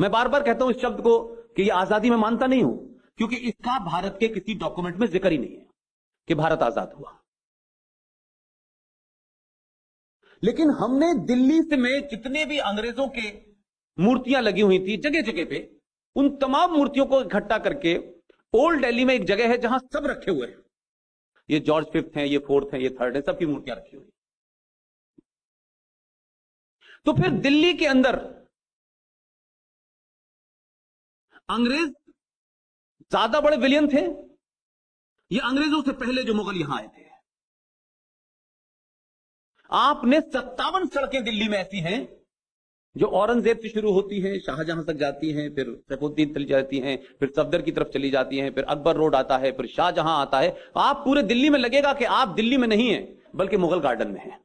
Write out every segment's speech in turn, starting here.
मैं बार बार कहता हूं इस शब्द को कि यह आजादी मैं मानता नहीं हूं, क्योंकि इसका भारत के किसी डॉक्यूमेंट में जिक्र ही नहीं है कि भारत आजाद हुआ। लेकिन हमने दिल्ली से में जितने भी अंग्रेजों के मूर्तियां लगी हुई थी जगह जगह पे, उन तमाम मूर्तियों को इकट्ठा करके ओल्ड दिल्ली में एक जगह है जहां सब रखे हुए हैं। ये जॉर्ज फिफ्थ हैं, ये फोर्थ हैं, ये थर्ड है, सबकी मूर्तियां रखी हुई। तो फिर दिल्ली के अंदर अंग्रेज ज्यादा बड़े विलियन थे, ये अंग्रेजों से पहले जो मुगल यहां आए थे। आपने 57 सड़कें दिल्ली में ऐसी हैं जो औरंगजेब से शुरू होती हैं, शाहजहां तक जाती हैं, फिर सैफुद्दीन चली जाती हैं, फिर सफदर की तरफ चली जाती हैं, फिर अकबर रोड आता है, फिर शाहजहां आता है। आप पूरे दिल्ली में लगेगा कि आप दिल्ली में नहीं हैं बल्कि मुगल गार्डन में हैं।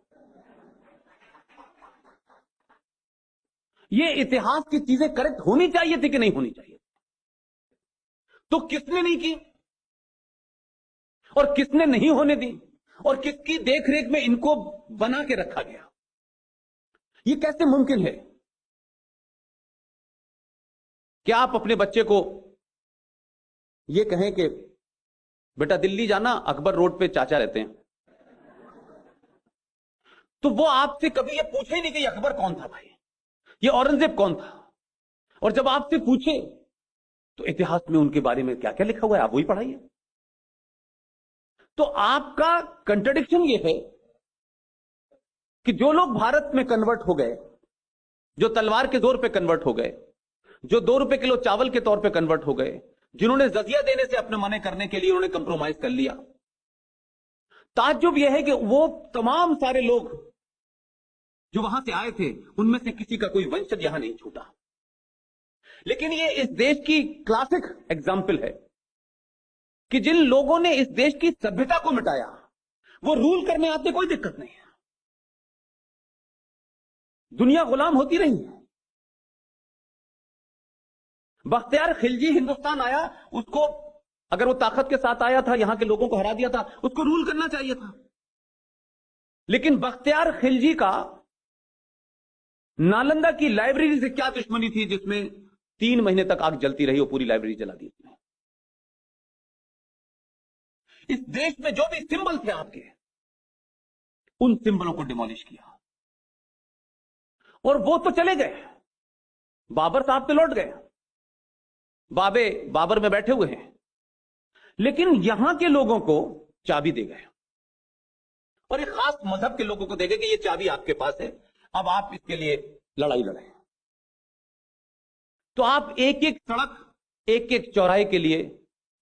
ये इतिहास की चीजें करेक्ट होनी चाहिए थी कि नहीं होनी चाहिए? तो किसने नहीं की और किसने नहीं होने दी और किसकी देखरेख में इनको बना के रखा गया? ये कैसे मुमकिन है कि आप अपने बच्चे को यह कहें कि बेटा दिल्ली जाना, अकबर रोड पे चाचा रहते हैं, तो वो आपसे कभी ये पूछे ही नहीं कि ये अकबर कौन था भाई, ये औरंगजेब कौन था। और जब आपसे पूछे तो इतिहास में उनके बारे में क्या क्या लिखा हुआ है आप वही पढ़ाइए। तो आपका कंट्रडिक्शन ये है कि जो लोग भारत में कन्वर्ट हो गए, जो तलवार के जोर पे कन्वर्ट हो गए, जो 2 रुपए किलो चावल के तौर पे कन्वर्ट हो गए, जिन्होंने जजिया देने से अपने मने करने के लिए उन्होंने कंप्रोमाइज कर लिया, ताज्जुब यह है कि वो तमाम सारे लोग जो वहां से आए थे उनमें से किसी का कोई वंशज यहां नहीं छूटा। लेकिन ये इस देश की क्लासिक एग्जाम्पल है कि जिन लोगों ने इस देश की सभ्यता को मिटाया वो रूल करने आते, कोई दिक्कत नहीं है, दुनिया गुलाम होती रही है। बख्तियार खिलजी हिंदुस्तान आया, उसको अगर वो ताकत के साथ आया था, यहां के लोगों को हरा दिया था, उसको रूल करना चाहिए था। लेकिन बख्तियार खिलजी का नालंदा की लाइब्रेरी से क्या दुश्मनी थी जिसमें 3 महीने तक आग जलती रही और पूरी लाइब्रेरी जला दी उसने। इस देश में जो भी सिंबल थे आपके, उन सिंबलों को डिमोलिश किया और वो तो चले गए, बाबर साहब पे लौट गए, बाबर में बैठे हुए हैं, लेकिन यहां के लोगों को चाबी दे गए और एक खास मजहब के लोगों को दे गए कि ये चाबी आपके पास है, अब आप इसके लिए लड़ाई लड़ें। तो आप एक एक सड़क, एक एक चौराहे के लिए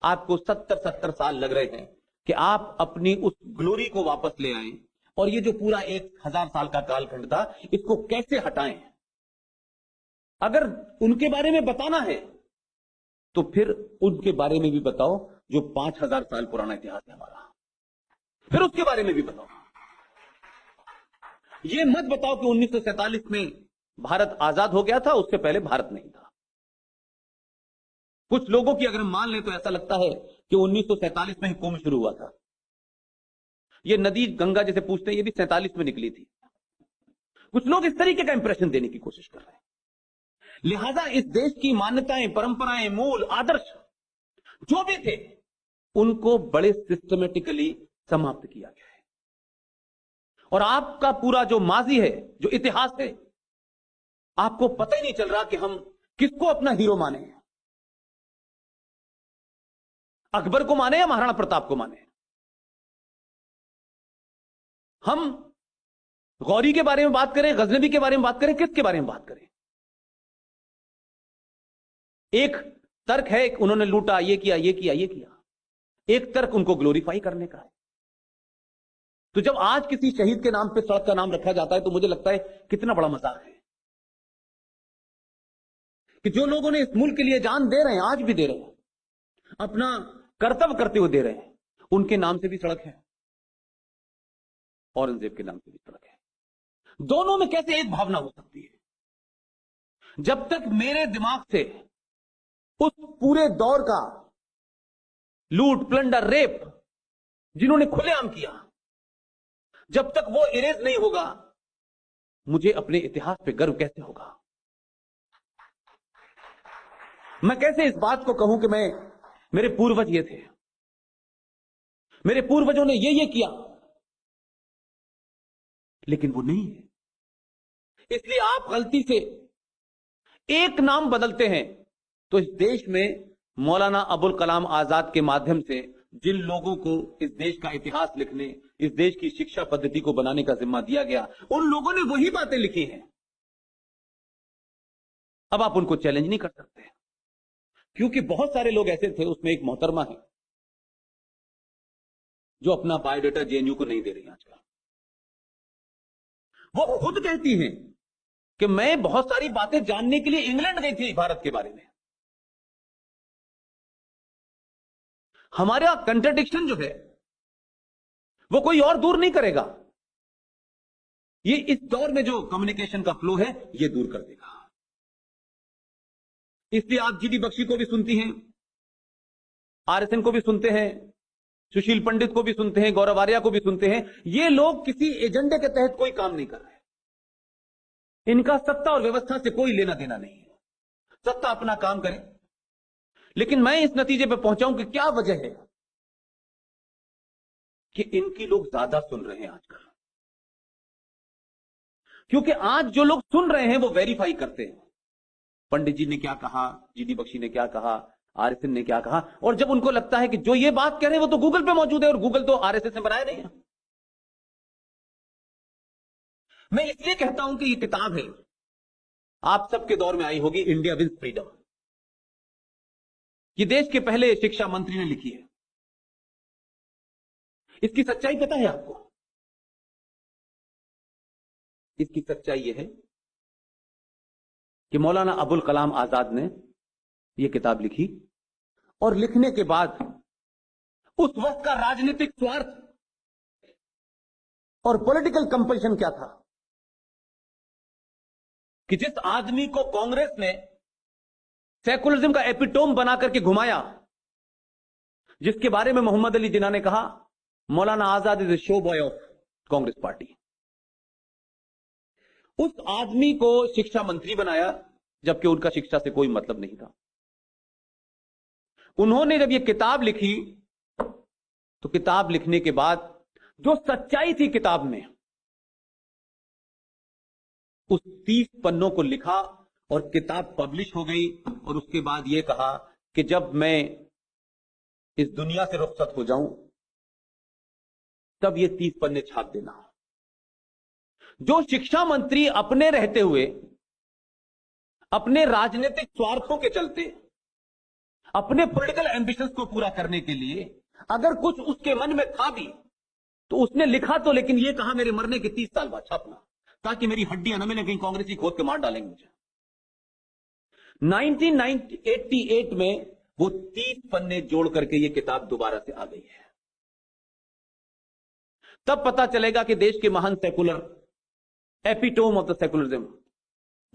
आपको 70-70 साल लग रहे हैं कि आप अपनी उस ग्लोरी को वापस ले आएं और ये जो पूरा 1000 साल का कालखंड था इसको कैसे हटाएं। अगर उनके बारे में बताना है तो फिर उनके बारे में भी बताओ जो 5000 साल पुराना इतिहास है हमारा, फिर उसके बारे में भी बताओ। ये मत बताओ कि 1947 में भारत आजाद हो गया था, उससे पहले भारत नहीं था। कुछ लोगों की अगर हम मान लें तो ऐसा लगता है कि 1947 में ही कुंभ शुरू हुआ था। ये नदी गंगा जैसे पूछते हैं, ये भी 47 में निकली थी। कुछ लोग इस तरीके का इंप्रेशन देने की कोशिश कर रहे हैं। लिहाजा इस देश की मान्यताएं, परंपराएं, मूल आदर्श जो भी थे उनको बड़े सिस्टमेटिकली समाप्त किया गया है। और आपका पूरा जो माजी है, जो इतिहास है, आपको पता ही नहीं चल रहा कि हम किसको अपना हीरो माने, अकबर को माने या महाराणा प्रताप को माने। हम गौरी के बारे में बात करें, गजनवी के बारे में बात करें, किसके बारे में बात करें? एक तर्क है उन्होंने लूटा, ये किया, ये किया, ये किया। एक तर्क उनको ग्लोरीफाई करने का है। तो जब आज किसी शहीद के नाम पे सड़क का नाम रखा जाता है तो मुझे लगता है कितना बड़ा मजाक है कि जो लोगों ने इस मुल्क के लिए जान दे रहे हैं, आज भी दे रहे हैं, अपना कर्तव्य करते हुए दे रहे हैं, उनके नाम से भी सड़क है, औरंगजेब के नाम से भी सड़क है। दोनों में कैसे एक भावना हो सकती है? जब तक मेरे दिमाग से उस पूरे दौर का लूट, प्लंडर, रेप जिन्होंने खुलेआम किया, जब तक वो इरेज नहीं होगा, मुझे अपने इतिहास पे गर्व कैसे होगा? मैं कैसे इस बात को कहूं कि मेरे पूर्वज ये थे, मेरे पूर्वजों ने ये किया, लेकिन वो नहीं है। इसलिए आप गलती से एक नाम बदलते हैं तो इस देश में मौलाना अबुल कलाम आजाद के माध्यम से जिन लोगों को इस देश का इतिहास लिखने, इस देश की शिक्षा पद्धति को बनाने का जिम्मा दिया गया, उन लोगों ने वही बातें लिखी हैं। अब आप उनको चैलेंज नहीं कर सकते, क्योंकि बहुत सारे लोग ऐसे थे, उसमें एक मोहतरमा है जो अपना बायोडाटा जेएनयू को नहीं दे रही आजकल। वो खुद कहती हैं कि मैं बहुत सारी बातें जानने के लिए इंग्लैंड गई थी भारत के बारे में। हमारा कंट्राडिक्शन जो है वो कोई और दूर नहीं करेगा, ये इस दौर में जो कम्युनिकेशन का फ्लो है ये दूर कर देगा। इसलिए आप जीडी बख्शी को भी सुनती हैं, आरएसएन को भी सुनते हैं, सुशील पंडित को भी सुनते हैं, गौरव आर्या को भी सुनते हैं। ये लोग किसी एजेंडे के तहत कोई काम नहीं कर रहे, इनका सत्ता और व्यवस्था से कोई लेना देना नहीं है। सत्ता अपना काम करे, लेकिन मैं इस नतीजे पर पहुंचा हूं कि क्या वजह है कि इनकी लोग ज्यादा सुन रहे हैं आजकल, क्योंकि आज जो लोग सुन रहे हैं वो वेरीफाई करते हैं। पंडित जी ने क्या कहा, जीडी बख्शी ने क्या कहा, आरएसएस ने क्या कहा, और जब उनको लगता है कि जो ये बात कह रहे हैं वो तो गूगल पे मौजूद है, और गूगल तो आरएसएस ने बनाया नहीं है। मैं इसलिए कहता हूं कि ये किताब है, आप सबके दौर में आई होगी, इंडिया विंस फ्रीडम। ये देश के पहले शिक्षा मंत्री ने लिखी है। इसकी सच्चाई पता है आपको? इसकी सच्चाई यह है कि मौलाना अबुल कलाम आजाद ने यह किताब लिखी, और लिखने के बाद उस वक्त का राजनीतिक स्वार्थ और पॉलिटिकल कंपल्शन क्या था कि जिस आदमी को कांग्रेस ने सेकुलरिज्म का एपिटोम बना करके घुमाया, जिसके बारे में मोहम्मद अली जिन्ना ने कहा Maulana Azad is a show boy of Congress party, उस आदमी को शिक्षा मंत्री बनाया, जबकि उनका शिक्षा से कोई मतलब नहीं था। उन्होंने जब यह किताब लिखी तो किताब लिखने के बाद जो सच्चाई थी किताब में, उस 30 पन्नों को लिखा और किताब पब्लिश हो गई, और उसके बाद यह कहा कि जब मैं इस दुनिया से रुखसत हो जाऊं तब ये 30 पन्ने छाप देना। जो शिक्षा मंत्री अपने रहते हुए, अपने राजनीतिक स्वार्थों के चलते, अपने पॉलिटिकल एम्बिशंस को पूरा करने के लिए अगर कुछ उसके मन में था भी तो उसने लिखा तो, लेकिन यह कहा मेरे मरने के 30 साल बाद छापना, ताकि मेरी हड्डियां न मिले, कहीं कांग्रेसी खोद के मार डालेंगे मुझे। 1988 में वो 30 पन्ने जोड़ करके ये किताब दोबारा से आ गई है। तब पता चलेगा कि देश के महान secular, epitome of the secularism,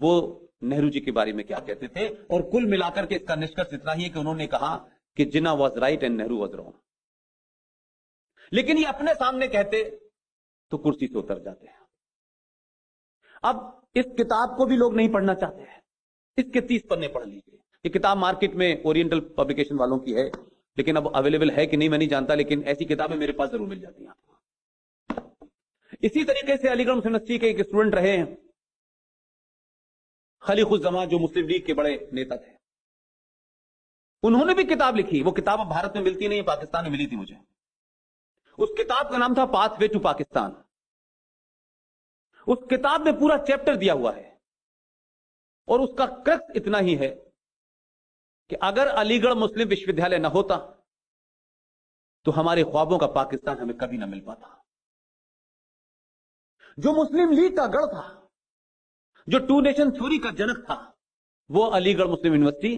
वो नेहरू जी के बारे में क्या कहते थे। और कुल मिलाकर के इसका निष्कर्ष इतना ही है कि उन्होंने कहा कि Jinnah was right and Nehru was wrong. लेकिन ये अपने सामने कहते तो कुर्सी से उतर जाते हैं। अब इस किताब को भी लोग नहीं पढ़ना चाहते हैं, इसके 30 पन्ने पढ़ लीजिए। ये किताब मार्केट में ओरिएंटल पब्लिकेशन वालों की है, लेकिन अब अवेलेबल है कि नहीं मैं नहीं जानता, लेकिन ऐसी किताबें मेरे पास जरूर मिल जाती हैं। इसी तरीके से अलीगढ़ मुस्लिम यूनिवर्सिटी के एक स्टूडेंट रहे हैं खलीकुज़्ज़मान, जो मुस्लिम लीग के बड़े नेता थे, उन्होंने भी किताब लिखी। वो किताब अब भारत में मिलती नहीं, पाकिस्तान में मिली थी मुझे। उस किताब का नाम था पाथवे टू पाकिस्तान। उस किताब में पूरा चैप्टर दिया हुआ है, और उसका क्रक्स इतना ही है कि अगर अलीगढ़ मुस्लिम विश्वविद्यालय न होता तो हमारे ख्वाबों का पाकिस्तान हमें कभी न मिल पाता। जो मुस्लिम लीग का गढ़ था, जो टू नेशन थ्योरी का जनक था, वो अलीगढ़ मुस्लिम यूनिवर्सिटी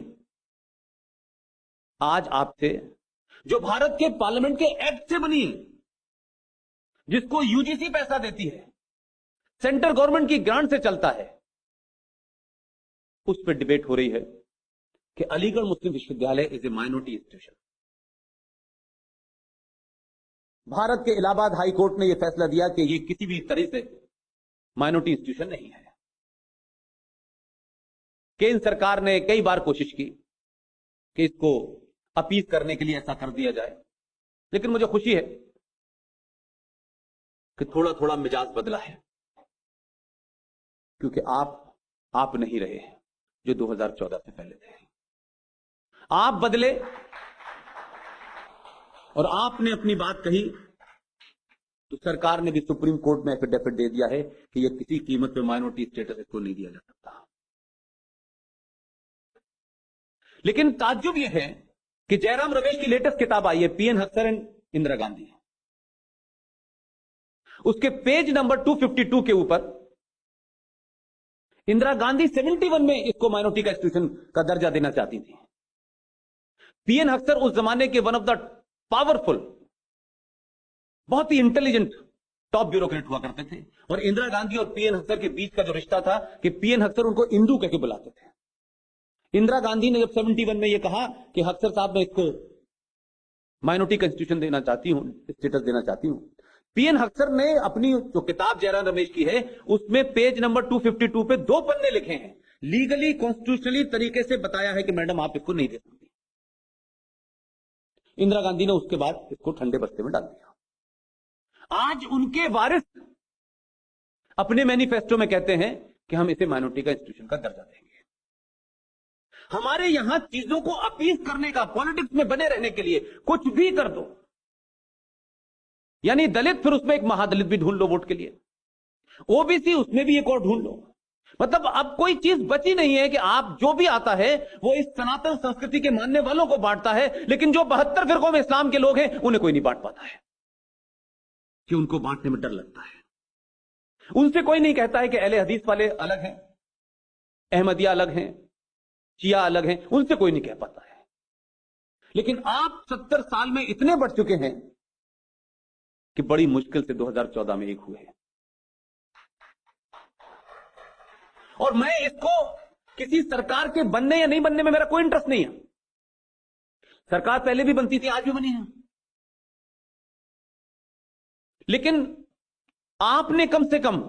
आज आपसे, जो भारत के पार्लियामेंट के एक्ट से बनी है, जिसको यूजीसी पैसा देती है, सेंट्रल गवर्नमेंट की ग्रांट से चलता है, उस पर डिबेट हो रही है कि अलीगढ़ मुस्लिम विश्वविद्यालय is a minority institution. Bharat के इलाहाबाद हाई कोर्ट ने यह फैसला दिया कि यह किसी भी तरह से माइनॉरिटी इंस्टीट्यूशन नहीं है। केंद्र सरकार ने कई बार कोशिश की कि इसको अपील करने के लिए ऐसा कर दिया जाए, लेकिन मुझे खुशी है कि थोड़ा थोड़ा मिजाज बदला है, क्योंकि आप नहीं रहे जो 2014 से पहले थे। आप बदले और आपने अपनी बात कही तो सरकार ने भी सुप्रीम कोर्ट में एफिडेविट दे दिया है कि यह किसी कीमत पे माइनॉरिटी स्टेटस इसको नहीं दिया जा सकता। लेकिन ताज्जुब यह है कि जयराम रमेश की लेटेस्ट किताब आई है, पीएन हक्सर एंड इंदिरा गांधी। उसके पेज नंबर 252 के ऊपर इंदिरा गांधी 71 में इसको माइनॉरिटी का इंस्टीट्यूशन का दर्जा देना चाहती थी। पीएन हक्सर उस जमाने के वन ऑफ द पावरफुल, बहुत ही इंटेलिजेंट टॉप ब्यूरोक्रेट हुआ करते थे, और इंदिरा गांधी और पीएन हक्सर के बीच का जो रिश्ता था कि पीएन हक्सर उनको इंदू कहकर बुलाते थे। इंदिरा गांधी ने जब 71 में यह कहा कि हक्सर साहब मैं इसको माइनॉरिटी का इंस्टीट्यूशन देना चाहती हूं, स्टेटस देना चाहती हूं, पीएन हक्सर ने अपनी जो किताब जयराम रमेश की है उसमें पेज नंबर 252 पे 2 पन्ने लिखे हैं, लीगली कॉन्स्टिट्यूशनली तरीके से बताया है कि मैडम आप इसको नहीं दे सकती। इंदिरा गांधी ने उसके बाद इसको ठंडे बस्ते में डाल दिया। आज उनके वारिस अपने मैनिफेस्टो में कहते हैं कि हम इसे माइनॉरिटी का इंस्टीट्यूशन का दर्जा देंगे। हमारे यहां चीजों को अपील करने का, पॉलिटिक्स में बने रहने के लिए कुछ भी कर दो, यानी दलित फिर उसमें एक महादलित भी ढूंढ लो वोट के लिए, ओबीसी उसमें भी एक और ढूंढ लो, मतलब अब कोई चीज बची नहीं है कि आप जो भी आता है वो इस सनातन संस्कृति के मानने वालों को बांटता है, लेकिन जो 72 फिरकों में इस्लाम के लोग हैं उन्हें कोई नहीं बांट पाता है, कि उनको बांटने में डर लगता है। उनसे कोई नहीं कहता है कि अहले हदीस वाले अलग हैं, अहमदिया अलग हैं, शिया अलग हैं, उनसे कोई नहीं कह पाता है। लेकिन आप 70 साल में इतने बढ़ चुके हैं कि बड़ी मुश्किल से 2014 में एक हुए हैं। और मैं इसको किसी सरकार के बनने या नहीं बनने में मेरा कोई इंटरेस्ट नहीं है। सरकार पहले भी बनती थी, आज भी बनी है, लेकिन आपने कम से कम,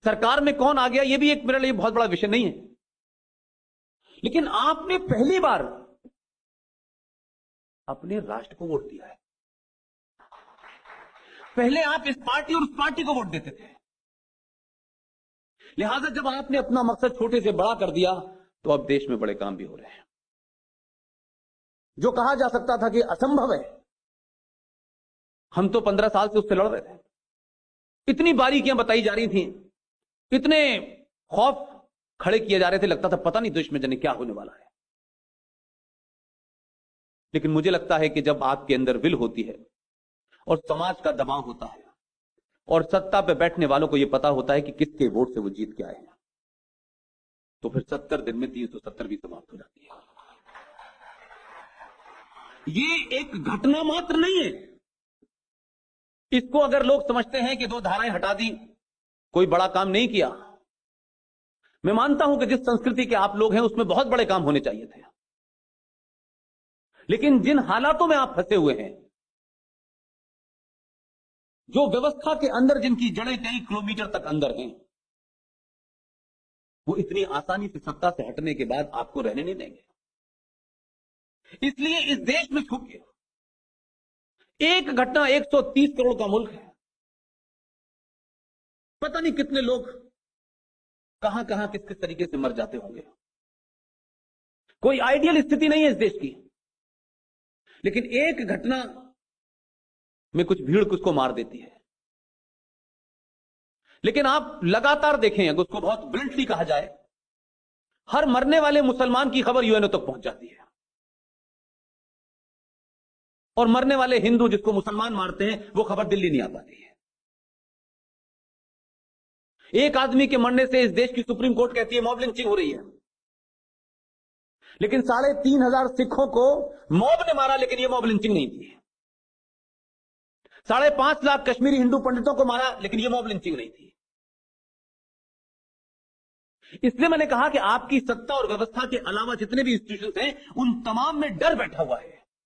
सरकार में कौन आ गया यह भी एक मेरे लिए बहुत बड़ा विषय नहीं है, लेकिन आपने पहली बार अपने राष्ट्र को वोट दिया है। पहले आप इस पार्टी और उस पार्टी को वोट देते थे, लिहाजा जब आपने अपना मकसद छोटे से बड़ा कर दिया तो अब देश में बड़े काम भी हो रहे हैं। जो कहा जा सकता था कि असंभव है, हम तो 15 साल से उससे लड़ रहे थे, इतनी बारीकियां बताई जा रही थी, इतने खौफ खड़े किए जा रहे थे, लगता था पता नहीं देश में जाने क्या होने वाला है। लेकिन मुझे लगता है कि जब आपके अंदर विल होती है और समाज का दबाव होता है और सत्ता पे बैठने वालों को यह पता होता है कि किसके वोट से वो जीत के आए हैं, तो फिर 70 दिन में 370 भी समाप्त हो जाती है। ये एक घटना मात्र नहीं है। इसको अगर लोग समझते हैं कि 2 धाराएं हटा दी, कोई बड़ा काम नहीं किया, मैं मानता हूं कि जिस संस्कृति के आप लोग हैं उसमें बहुत बड़े काम होने चाहिए थे, लेकिन जिन हालातों में आप फंसे हुए हैं, जो व्यवस्था के अंदर जिनकी जड़ें कई किलोमीटर तक अंदर हैं, वो इतनी आसानी से सत्ता से हटने के बाद आपको रहने नहीं देंगे। इसलिए इस देश में छुप के एक घटना, 130 करोड़ का मुल्क है, पता नहीं कितने लोग कहां कहां किस किस तरीके से मर जाते होंगे। कोई आइडियल स्थिति नहीं है इस देश की, लेकिन एक घटना में कुछ भीड़ उसको मार देती है। लेकिन आप लगातार देखें, अगर उसको बहुत ब्लंटली कहा जाए, हर मरने वाले मुसलमान की खबर यूएनओ तक पहुंच जाती है, और मरने वाले हिंदू जिसको मुसलमान मारते हैं वो खबर दिल्ली नहीं आ पाती है। एक आदमी के मरने से इस देश की सुप्रीम कोर्ट कहती है मॉब लिंचिंग हो रही है, लेकिन 3,500 सिखों को मॉब ने मारा, लेकिन यह मॉब लिंचिंग नहीं थी। 5.5 लाख कश्मीरी हिंदू पंडितों को मारा, लेकिन यह मॉब लिंचिंग नहीं थी। इसलिए मैंने कहा कि आपकी सत्ता और व्यवस्था के अलावा जितने भी इंस्टीट्यूशंस हैं, उन तमाम में डर बैठा हुआ है।